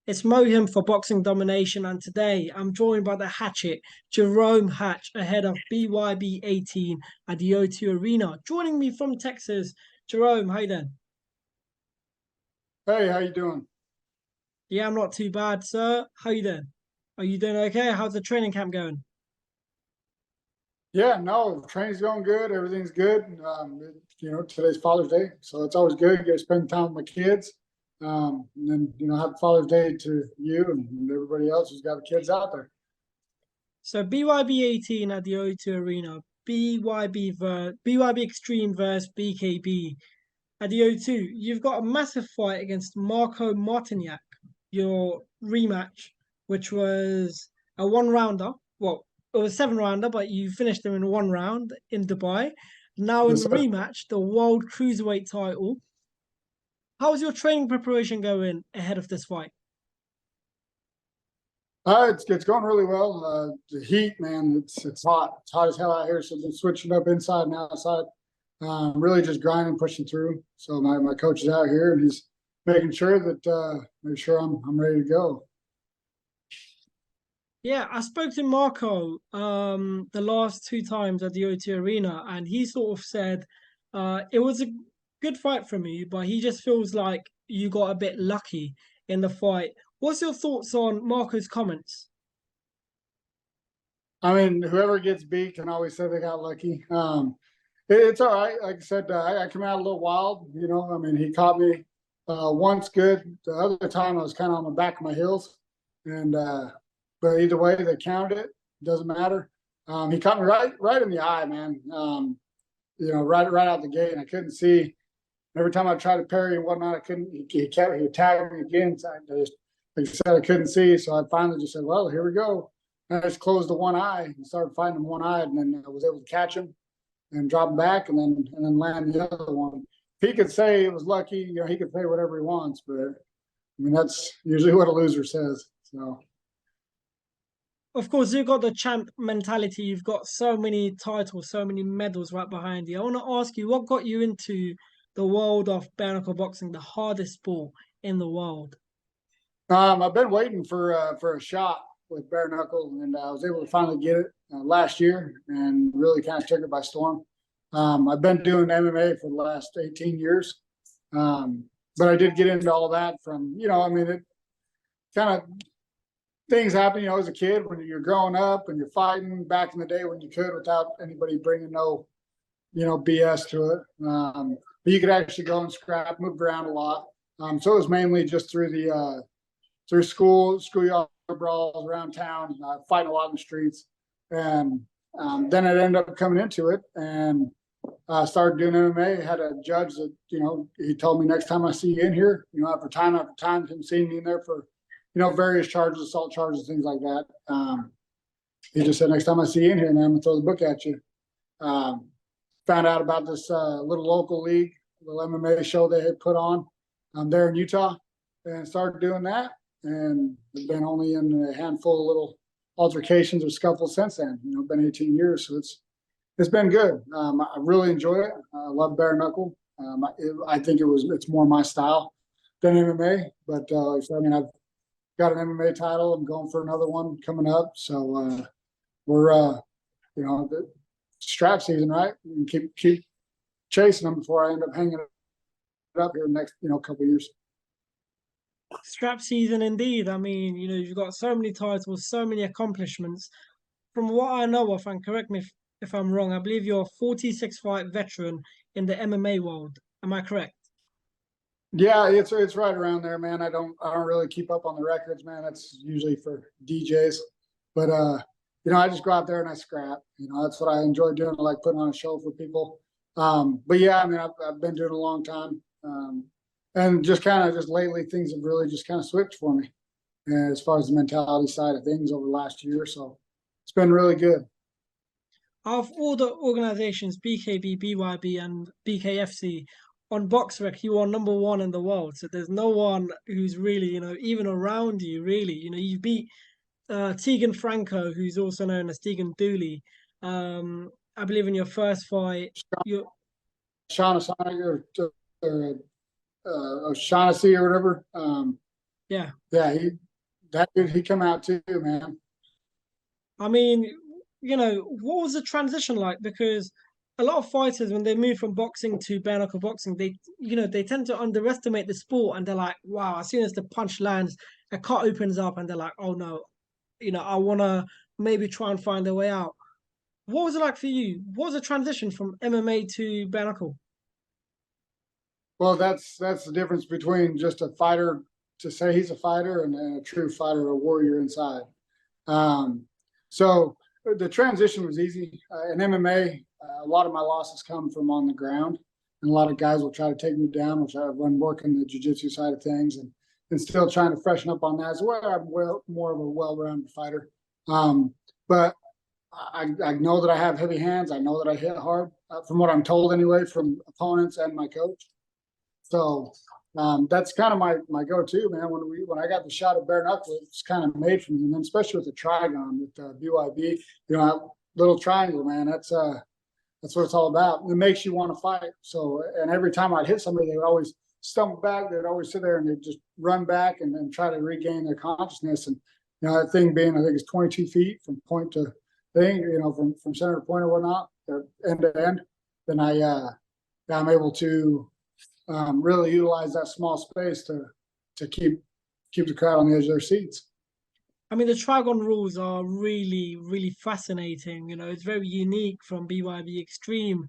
It's Mohim for Boxing Domination, and today I'm joined by the Hatchet, Jarome Hatch, ahead of BYB 18 at the O2 Arena. Joining me from Texas, Jarome, how you doing? Hey, how you doing? Yeah, I'm not too bad, sir. How you doing? Are you doing okay? How's the training camp going? Yeah, no, training's going good. Everything's good. Today's Father's Day, so it's always good. Get to spend time with my kids. And then, happy Father's Day to you and everybody else who's got the kids out there. So BYB 18 at the O2 Arena, BYB Extreme versus BKB at the O2. You've got a massive fight against Marko Martinjak, your rematch, which was a one rounder. Well, it was seven rounder, but you finished them in one round in Dubai. Now in Yes, the sir. rematch, the world cruiserweight title. How's your training preparation going ahead of this fight? It's going really well. The heat, man, it's hot. It's hot as hell out here. So I've been switching up inside and outside. Really just grinding, pushing through. So my coach is out here and he's making sure that make sure I'm ready to go. Yeah, I spoke to Marko the last two times at the O2 Arena, and he sort of said it was a good fight from you, but he just feels like you got a bit lucky in the fight. What's your thoughts on Marko's comments? I mean, whoever gets beat can always say they got lucky. It's all right. Like I said, I came out a little wild. I mean, he caught me once good. The other time I was kind of on the back of my heels, and but either way, they counted it. Doesn't matter. He caught me right in the eye, man. Right out the gate, and I couldn't see. Every time I tried to parry and whatnot, I couldn't. He tagged me again. So like I said, I couldn't see. So I finally just said, "Well, here we go." And I just closed the one eye and started fighting him one eye, and then I was able to catch him and drop him back, and then land the other one. He could say it was lucky. He could say whatever he wants, but I mean that's usually what a loser says. So Of course, you've got the champ mentality. You've got so many titles, so many medals right behind you. I want to ask you, what got you into the world of bare knuckle boxing, the hardest sport in the world? I've been waiting for a shot with bare knuckle, and I was able to finally get it last year, and really kind of took it by storm. I've been doing MMA for the last 18 years, but I did get into all that from I mean, it kind of things happen. As a kid when you're growing up and you're fighting back in the day when you could without anybody bringing no BS to it. But you could actually go and scrap, moved around a lot. So it was mainly just through schoolyard brawls around town, fighting a lot in the streets. And then I ended up coming into it and started doing MMA. Had a judge that, he told me next time I see you in here, after time, him seeing me in there for, various charges, assault charges, things like that. He just said, next time I see you in here, man, I'm going to throw the book at you. Um, Found out about this little local league, little MMA show they had put on there in Utah, and started doing that. And I've been only in a handful of little altercations or scuffles since then. Been 18 years, so it's been good. I really enjoy it. I love bare knuckle. I think it's more my style than MMA. But I mean, I've got an MMA title. I'm going for another one coming up. So we're the strap season, right? And keep chasing them before I end up hanging it up here in the next couple of years. Strap season indeed. I mean, you've got so many titles, so many accomplishments. From what I know of, and correct me if I'm wrong, I believe you're a 46 fight veteran in the MMA world. Am I correct? Yeah, it's right around there, man. I don't really keep up on the records, man. That's usually for DJs. But I just go out there and I scrap. That's what I enjoy doing. I like putting on a show for people. But yeah, I mean, I've been doing it a long time. And just lately things have really just kind of switched for me as far as the mentality side of things over the last year. So it's been really good. Of all the organizations, BKB, BYB, and BKFC, on BoxRec, you are number one in the world. So there's no one who's really, even around you, really. You beat Tegan Franco, who's also known as Tegan Dooley. I believe in your first fight, you Shaughnessy or Shaughnessy or whatever. Yeah. Yeah, that dude, he come out too, man. I mean, what was the transition like? Because a lot of fighters, when they move from boxing to bare knuckle boxing, they tend to underestimate the sport, and they're like, wow, as soon as the punch lands, a cut opens up, and they're like, oh no, I want to maybe try and find a way out. What was it like for you? What was the transition from MMA to bare knuckle? Well, that's the difference between just a fighter to say he's a fighter and a true fighter, a warrior inside. Um, so the transition was easy. In MMA, a lot of my losses come from on the ground, and a lot of guys will try to take me down, which I've been working the jiu-jitsu side of things and still trying to freshen up on that as well. I'm more of a well-rounded fighter. But I know that I have heavy hands. I know that I hit hard, from what I'm told anyway, from opponents and my coach. So that's kind of my go-to, man. When I got the shot at bare knuckle, it's kind of made for me, and then especially with the trigon with BYB, that little triangle, man. That's what it's all about. It makes you want to fight. So, and every time I'd hit somebody, they would always stumble back. They'd always sit there and they'd just run back and then try to regain their consciousness. And that thing being, I think it's 22 feet from point to thing, from center to point or whatnot, end to end. Then I'm able to really utilize that small space to keep the crowd on the edge of their seats. I mean, the Trigon rules are really, really fascinating. It's very unique from BYB Extreme.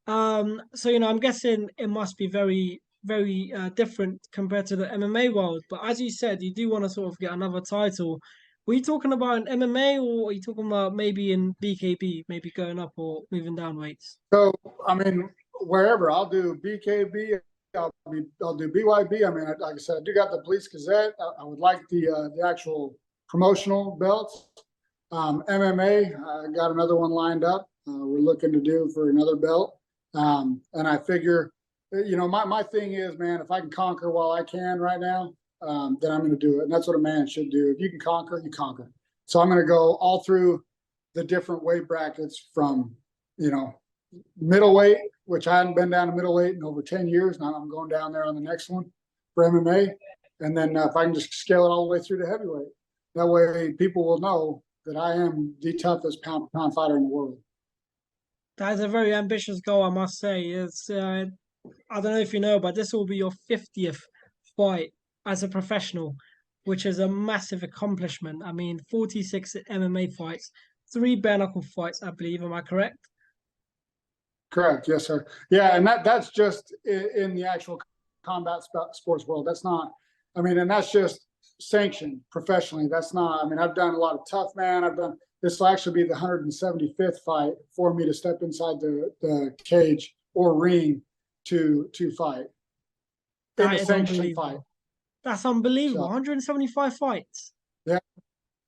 So, I'm guessing it must be very, very different compared to the MMA world. But as you said, you do want to sort of get another title. Were you talking about an MMA, or are you talking about maybe in BKB, maybe going up or moving down weights? So, I mean, wherever I'll do BKB, I'll do BYB. I mean, like I said, I do got the Police Gazette. I would like the actual promotional belts. MMA, I got another one lined up. We're looking to do for another belt. And I figure, my thing is, man, if I can conquer while I can right now, then I'm going to do it. And that's what a man should do. If you can conquer, you conquer. So I'm going to go all through the different weight brackets from, middleweight, which I hadn't been down to middleweight in over 10 years. Now I'm going down there on the next one for MMA. And then if I can just scale it all the way through to heavyweight, that way people will know that I am the toughest pound for pound fighter in the world. That is a very ambitious goal, I must say. It's I don't know if you know, but this will be your 50th fight as a professional, which is a massive accomplishment. I mean, 46 MMA fights, 3 bare knuckle fights, I believe. Am I correct? Correct. Yes, sir. Yeah, and that's just in the actual combat sports world. That's not. I mean, and that's just sanctioned professionally. That's not. I mean, I've done a lot of tough man. This will actually be the 175th fight for me to step inside the cage or ring to fight in That a is sanctioned fight. unbelievable. That's unbelievable. So 175 fights. yeah,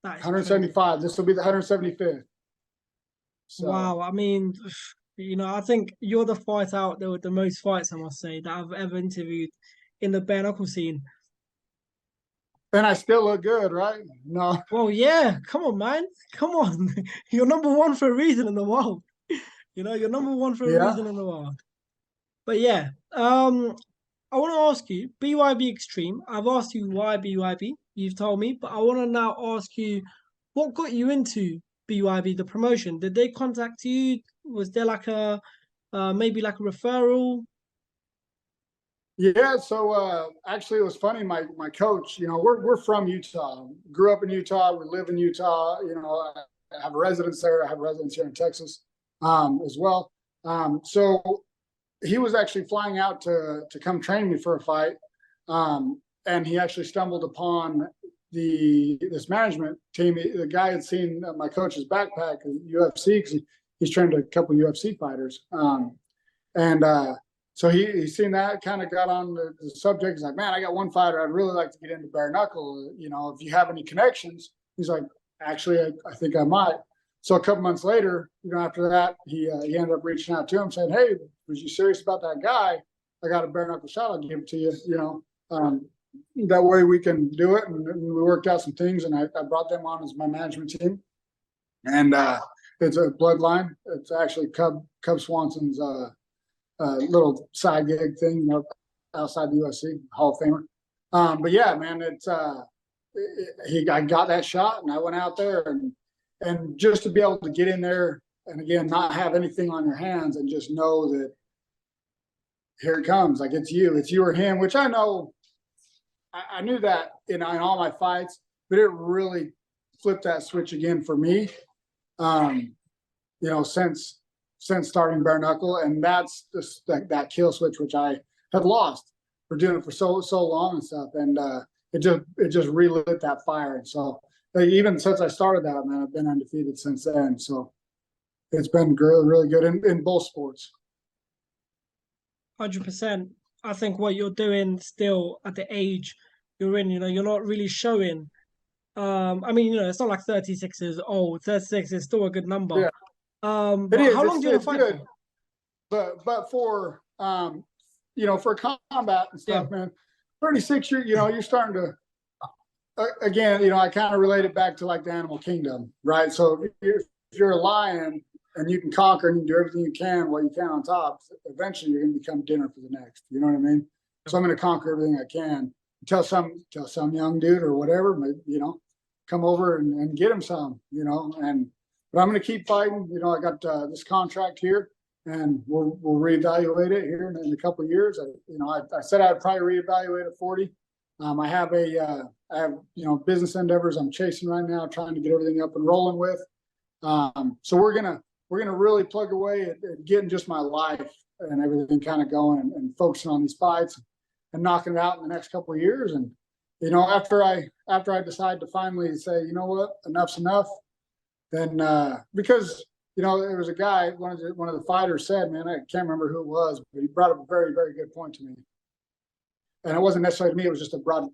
That is crazy. 175. This will be the 175th. So Wow. I mean, I think you're the fight out there with the most fights, I must say, that I've ever interviewed in the bare knuckle scene. and I still look good, right? No. Well, yeah, come on, man. Come on. You're number one for a reason in the world. You're number one for a Yeah. reason in the world. But yeah, I want to ask you, BYB Extreme. I've asked you why BYB. You've told me, but I want to now ask you, what got you into BYB, the promotion? Did they contact you? Was there like a maybe like a referral? Yeah, so actually, it was funny. My coach, we're from Utah. Grew up in Utah. We live in Utah. I have a residence there. I have a residence here in Texas, as well. So he was actually flying out to come train me for a fight, and he actually stumbled upon this management team. The guy had seen my coach's backpack at UFC because he's trained a couple UFC fighters, and so he seen that, kind of got on the subject. He's like, man, I got one fighter I'd really like to get into bare knuckle. If you have any connections. He's like, actually, I think I might. So a couple months later, after that, he ended up reaching out to him, saying, hey, was you serious about that guy? I got a bare knuckle shot. I'll give it to you. That way we can do it. And we worked out some things, and I brought them on as my management team. And it's a bloodline. It's actually Cub Swanson's little side gig thing, outside the UFC, Hall of Famer. But yeah, man, I got that shot and I went out there and just to be able to get in there and again, not have anything on your hands and just know that here it comes. Like it's you or him, which I know I knew that in all my fights, but it really flipped that switch again for me. Since starting bare knuckle, and that's that kill switch which I had lost for doing it for so long and stuff, and it just relit that fire. And so even since I started that, man, I've been undefeated since then. So it's been really, really good in both sports. 100%. I think what you're doing still at the age you're in, you're not really showing. I mean, it's not like 36 is old. 36 is still a good number. Yeah, it But is. how long do you want to fight good, for? but for for combat and Yeah, stuff, man. 36, you're starting to again, I kind of relate it back to like the animal kingdom, right? So if you're a lion and you can conquer and you do everything you can while you can on top, eventually you're going to become dinner for the next. You know what I mean? So I'm going to conquer everything I can. Tell some young dude or whatever, come over and get him some, but I'm going to keep fighting. I got this contract here, and we'll reevaluate it here in a couple of years. I said I'd probably reevaluate at 40. I have business endeavors I'm chasing right now, trying to get everything up and rolling with. So we're gonna really plug away at getting just my life and everything kind of going and focusing on these fights and knocking it out in the next couple of years. And after I decide to finally say, you know what, enough's enough, then because there was a guy, one of the fighters said, man, I can't remember who it was, but he brought up a very, very good point to me. And it wasn't necessarily to me, it was just a broad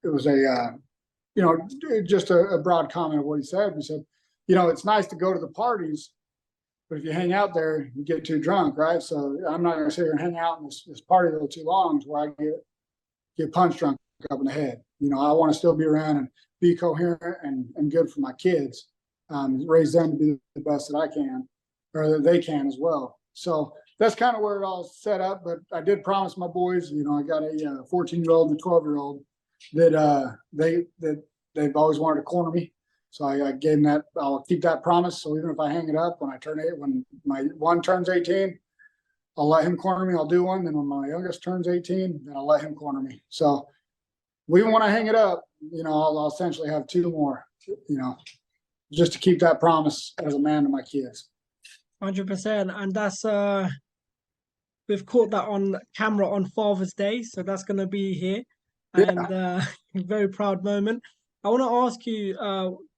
it was a just a broad comment of what he said. He said, it's nice to go to the parties, but if you hang out there, you get too drunk, right? So I'm not going to sit here and hang out in this party a little too long to where I get punch drunk up in the head. I want to still be around and be coherent and good for my kids, raise them to be the best that I can, or that they can as well. So that's kind of where it all set up. But I did promise my boys, I got a 14-year-old and a 12-year-old that they've always wanted to corner me. So I gave them that. I'll keep that promise. So even if I hang it up when my one turns 18, I'll let him corner me. I'll do one. Then when my youngest turns 18, then I'll let him corner me. So even when I hang it up, I'll essentially have two more, just to keep that promise as a man to my kids. 100%. And that's we've caught that on camera on Father's Day, so that's going to be here, and very proud moment. I want to ask you,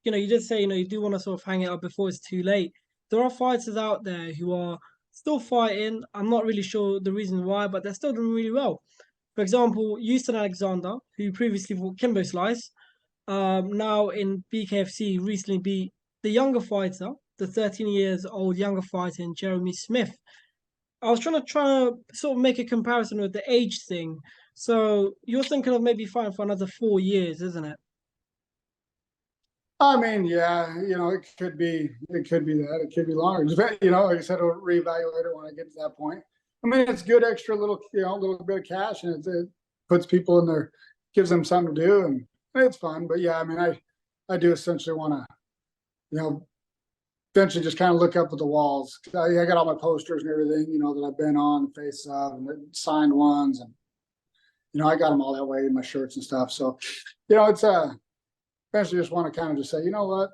you did say, you do want to sort of hang it up before it's too late. There are fighters out there who are still fighting. I'm not really sure the reason why, but they're still doing really well. For example, Houston Alexander, who previously fought Kimbo Slice, now in BKFC, recently beat the younger fighter, the 13 years old younger fighter in Jarome Smith. I was trying to sort of make a comparison with the age thing. So you're thinking of maybe fighting for another 4 years, isn't it? I mean, yeah, it could be that. It could be longer. Like I said, I'll reevaluate it when I get to that point. I mean, it's good extra little bit of cash, and it puts people in there, gives them something to do, and it's fun. But yeah, I mean, I do essentially want to, eventually just kind of look up at the walls. I got all my posters and everything, that I've been on, the face of, and the signed ones, and I got them all that way in my shirts and stuff. So, it's eventually just want to kind of just say, you know what,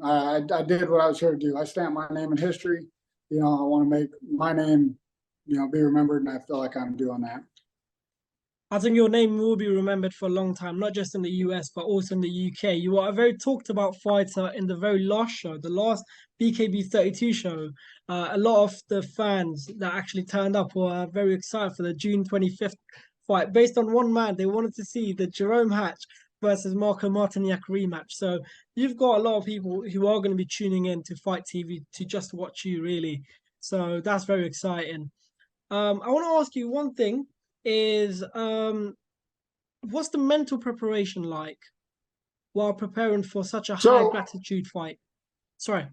I did what I was here to do. I stamped my name in history. I want to make my name, be remembered, and I feel like I'm doing that. I think your name will be remembered for a long time, not just in the US, but also in the UK. You are a very talked about fighter in the very last show, the last BKB 32 show. A lot of the fans that actually turned up were very excited for the June 25th fight. Based on one man, they wanted to see the Jarome Hatch versus Marko Martinjak rematch. So you've got a lot of people who are going to be tuning in to Fight TV to just watch you, really. So that's very exciting. I want to ask you one thing is what's the mental preparation like while preparing for such a high So, gratitude fight? Sorry.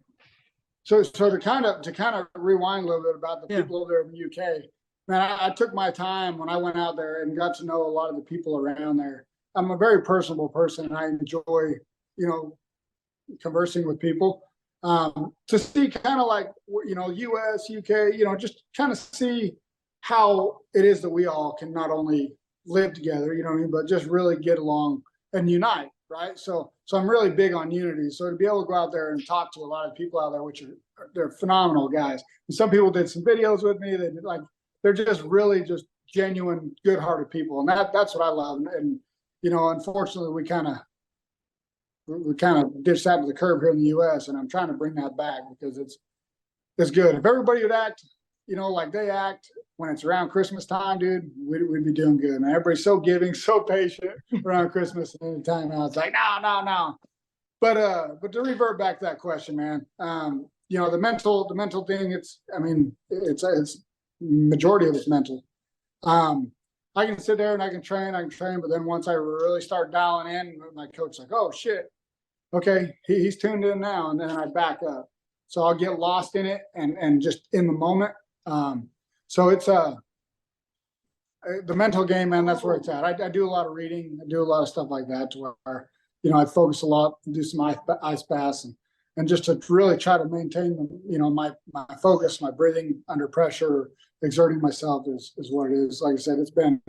so to kind of rewind a little bit about the Yeah. people over there in the UK, man, I took my time when I went out there and got to know a lot of the people around there. I'm a very personable person, and I enjoy, you know, conversing with people. To see kind of like, you know, US, UK, you know, just kind of see how it is that we all can not only live together, you know what I mean, but just really get along and unite, right? So I'm really big on unity. So to be able to go out there and talk to a lot of people out there, which they're phenomenal guys. And some people did some videos with me. They did like, they're just really just genuine, good-hearted people, and that's what I love. And you know, unfortunately, we kind of ditched that to the curb here in the U.S., and I'm trying to bring that back because it's good. If everybody would act, you know, like they act when it's around Christmas time, dude, we'd be doing good, man. Everybody's so giving, so patient around Christmas and any time now. It's like, no. But to revert back to that question, man, you know, the mental thing, I mean, it's majority of it's mental. I can sit there and I can train, but then once I really start dialing in, my coach's like, oh shit, okay, he's tuned in now, and then I back up. So I'll get lost in it and just in the moment. So it's the mental game, man. That's where it's at. I do a lot of reading. I do a lot of stuff like that, to where, you know, I focus a lot, do some ice baths, and just to really try to maintain, you know, my focus, my breathing under pressure, exerting myself is what it is. Like I said, it's been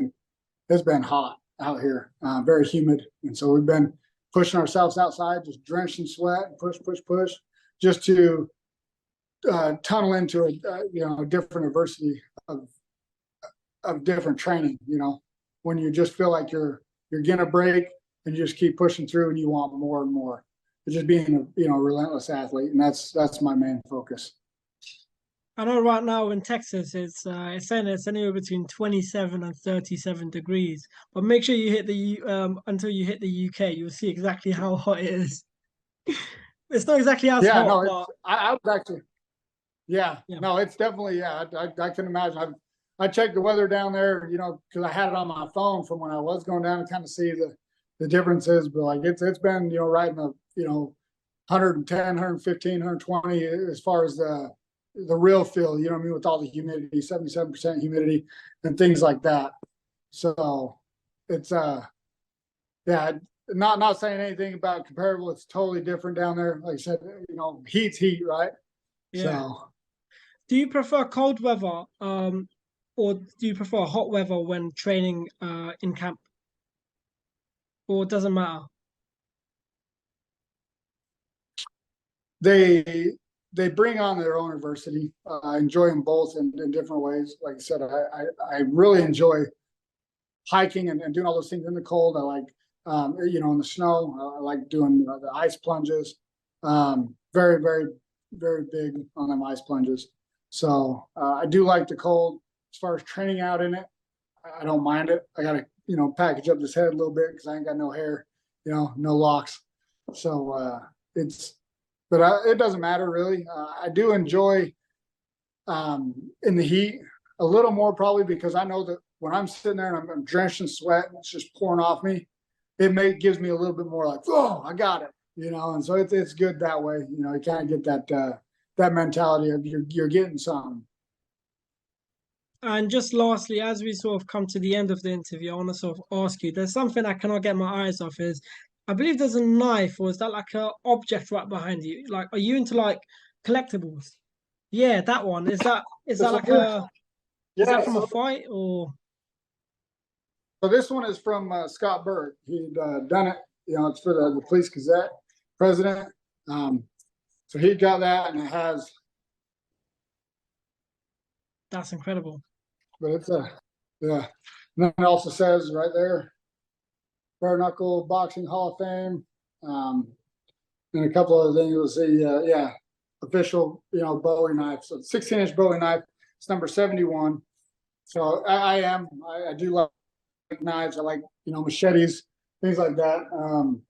hot out here, very humid, and so we've been pushing ourselves outside, just drenched in sweat, push, just to tunnel into a you know, a different adversity of different training. You know, when you just feel like you're gonna break, and you just keep pushing through, and you want more and more. It's just being a, you know, relentless athlete, and that's my main focus. I know right now in Texas it's saying it's anywhere between 27 and 37 degrees. But make sure you hit until you hit the UK, you'll see exactly how hot it is. It's not exactly as Yeah, hot, no, but I was actually, yeah, yeah. no, it's definitely, yeah, I can imagine. I checked the weather down there, you know, because I had it on my phone from when I was going down to kind of see the differences. But like it's been, you know, right in the, you know, 110, 115, 120 as far as the real feel, you know what I mean, with all the humidity, 77% humidity and things like that. So it's yeah, not saying anything about comparable. It's totally different down there. Like I said, you know, heat's heat, right? Yeah. So Do you prefer cold weather, or do you prefer hot weather when training in camp? Or it doesn't matter? they they bring on their own adversity. I enjoy them both in different ways. Like I said, I really enjoy hiking and doing all those things in the cold. I like, you know, in the snow. I like doing the ice plunges. Very, very, very big on them ice plunges. So I do like the cold. As far as training out in it, I don't mind it. I got to, you know, package up this head a little bit because I ain't got no hair, you know, no locks. So it's, but it doesn't matter really. I do enjoy in the heat a little more, probably because I know that when I'm sitting there and I'm drenched in sweat and it's just pouring off me, gives me a little bit more like, oh, I got it, you know. And so it's good that way. You know, you kind of get that mentality of you're getting something. And just lastly, as we sort of come to the end of the interview, I want to sort of ask you, there's something I cannot get my eyes off is I believe there's a knife, or is that like a object right behind you? Like, are you into like collectibles? Yeah, that one. Is that This one like here, is that yeah. from a fight or So this one is from Scott Berg. He'd done it. You know, it's for the Police Gazette president. Um, so he got that, and it has, that's incredible. but it's a, yeah. And then it also says right there, Bare Knuckle Boxing Hall of Fame, and a couple other things. You'll see, yeah, official, you know, Bowie knife. So 16-inch Bowie knife. It's number 71. So I do like knives. I like, you know, machetes, things like that.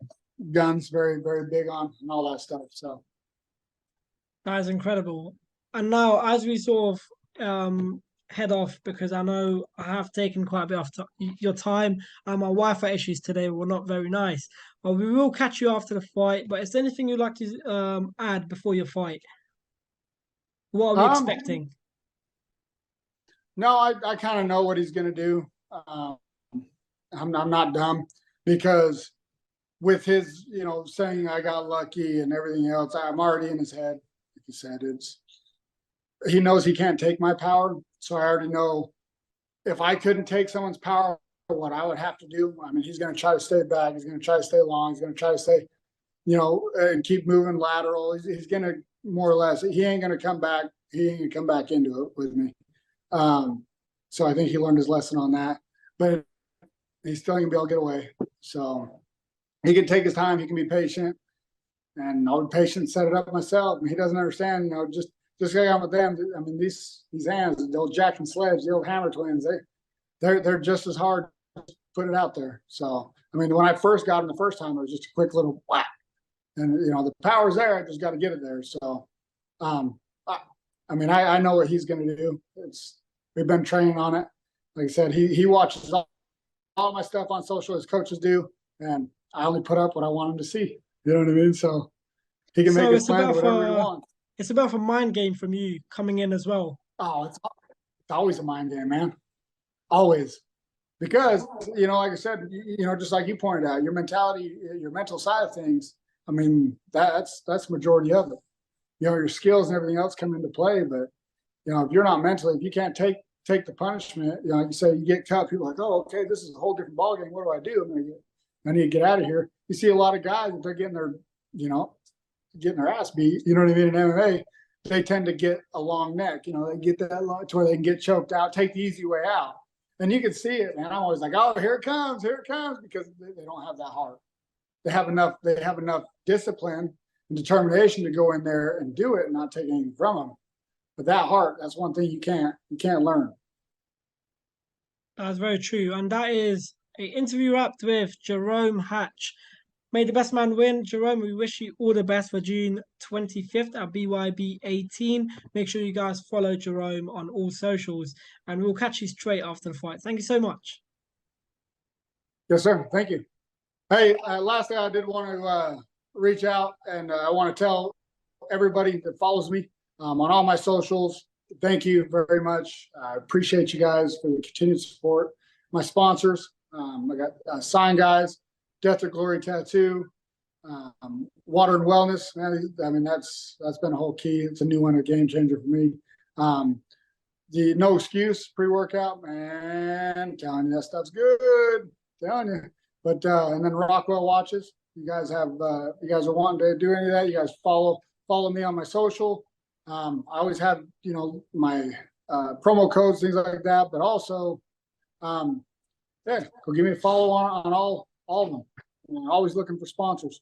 Guns, very, very big on, and all that stuff. So That is incredible. And now, as we sort of head off, because I know I have taken quite a bit of your time, and my Wi-Fi issues today were not very nice. But we will catch you after the fight. But is there anything you'd like to add before your fight? What are we um expecting? No, I kind of know what he's going to do. I'm not dumb, because with his, saying I got lucky and everything else, I'm already in his head. Like you said, he knows he can't take my power. So I already know if I couldn't take someone's power, what I would have to do. I mean, he's going to try to stay back. He's going to try to stay long. He's going to try to stay, and keep moving lateral. He's going to more or less, he ain't going to come back. He ain't going to come back into it with me. So I think he learned his lesson on that, but he's still going to be able to get away. So he can take his time. He can be patient, and I'll be patient and set it up myself. And he doesn't understand, just like I'm with them. I mean, these hands, the old Jack and Sledge, the old Hammer twins, they're just as hard to put it out there. So, I mean, when I first got him the first time, it was just a quick little whack, and the power's there. I just got to get it there. So, I mean, I know what he's going to do. We've been training on it. Like I said, he watches all my stuff on social, as coaches do, and I only put up what I want him to see. You know what I mean? So he can make his plans whatever he wants. It's about a mind game from you coming in as well. Oh, it's always a mind game, man. Always. Because, like I said, just like you pointed out, your mentality, your mental side of things, I mean, that's the majority of it. Your skills and everything else come into play, but if you're not mentally, if you can't take the punishment, like you say, you get cut, people are like, oh, okay, this is a whole different ballgame. What do I do? I need to get out of here. You see a lot of guys, if they're getting their ass beat, you know what I mean, in MMA, they tend to get a long neck. They get that long to where they can get choked out, take the easy way out. And you can see it, man. I'm always like, oh, here it comes, because they don't have that heart. They have enough discipline and determination to go in there and do it and not take anything from them. But that heart, that's one thing you can't learn. That's very true. And that is an interview wrapped with Jarome Hatch. May the best man win. Jarome, we wish you all the best for June 25th at BYB 18. Make sure you guys follow Jarome on all socials, and we'll catch you straight after the fight. Thank you so much. Yes, sir. Thank you. Hey, lastly, I did want to reach out, and I want to tell everybody that follows me on all my socials, thank you very much. I appreciate you guys for the continued support. My sponsors, I got Sign Guys, Death or Glory Tattoo, Water and Wellness. I mean, that's been a whole key. It's a new one, a game changer for me. The No Excuse pre-workout, man, I'm telling you, that stuff's good. I'm telling you. But and then Rockwell watches. You guys are wanting to do any of that, you guys follow me on my social. I always have my promo codes, things like that, but also go give me a follow on all of them. I'm always looking for sponsors.